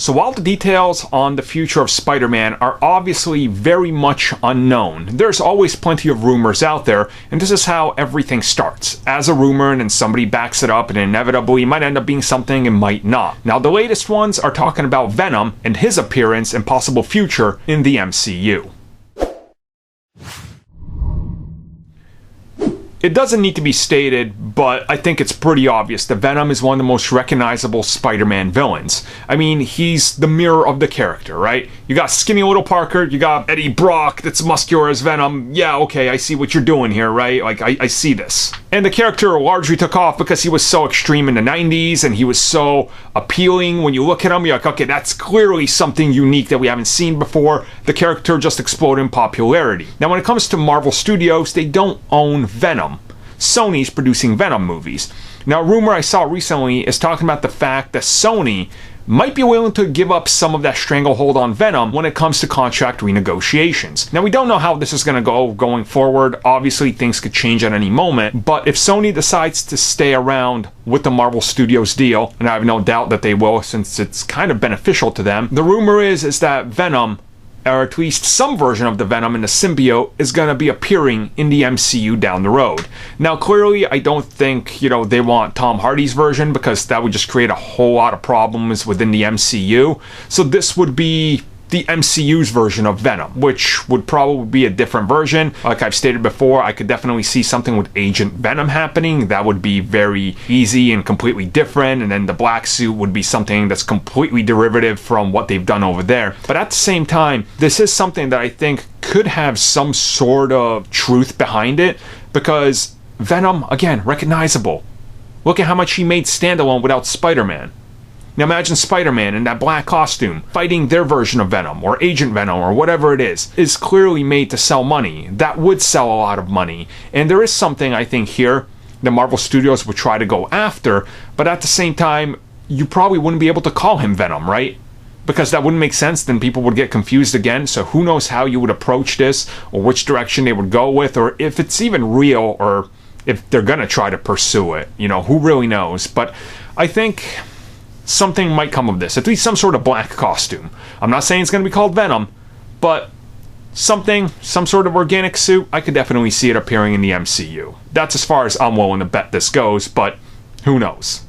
So while the details on the future of Spider-Man are obviously very much unknown, there's always plenty of rumors out there, and this is how everything starts. As a rumor, and then somebody backs it up, and inevitably might end up being something and might not. Now the latest ones are talking about Venom and his appearance and possible future in the MCU. It doesn't need to be stated, but I think it's pretty obvious that Venom is one of the most recognizable Spider-Man villains. I mean, he's the mirror of the character, right? You got skinny little Parker, you got Eddie Brock that's muscular as Venom. Yeah, okay, I see what you're doing here, right? Like, I see this. And the character largely took off because he was so extreme in the 90s, and he was so appealing. When you look at him, you're like, okay, that's clearly something unique that we haven't seen before. The character just exploded in popularity. Now, when it comes to Marvel Studios, they don't own Venom. Sony's producing Venom movies. Now, a rumor I saw recently is talking about the fact that Sony might be willing to give up some of that stranglehold on Venom when it comes to contract renegotiations. Now, we don't know how this is going to go going forward. Obviously, things could change at any moment, but if Sony decides to stay around with the Marvel Studios deal, and I have no doubt that they will since it's kind of beneficial to them, the rumor is that Venom, or at least some version of the Venom in the symbiote, is going to be appearing in the MCU down the road. Now, clearly, I don't think, they want Tom Hardy's version, because that would just create a whole lot of problems within the MCU. So this would be the MCU's version of Venom, which would probably be a different version. Like I've stated before, I could definitely see something with Agent Venom happening. That would be very easy and completely different, and then the black suit would be something that's completely derivative from what they've done over there. But at the same time, this is something that I think could have some sort of truth behind it, because Venom, again, recognizable. Look at how much he made standalone without Spider-Man. Now imagine Spider-Man in that black costume fighting their version of Venom, or Agent Venom, or whatever it is clearly made to sell money. That would sell a lot of money. And there is something, I think, here the Marvel Studios would try to go after, but at the same time, you probably wouldn't be able to call him Venom, right? Because that wouldn't make sense, then people would get confused again, so who knows how you would approach this, or which direction they would go with, or if it's even real, or if they're gonna try to pursue it. Who really knows? But I think something might come of this, at least some sort of black costume. I'm not saying it's going to be called Venom, but some sort of organic suit, I could definitely see it appearing in the MCU. That's as far as I'm willing to bet this goes, but who knows?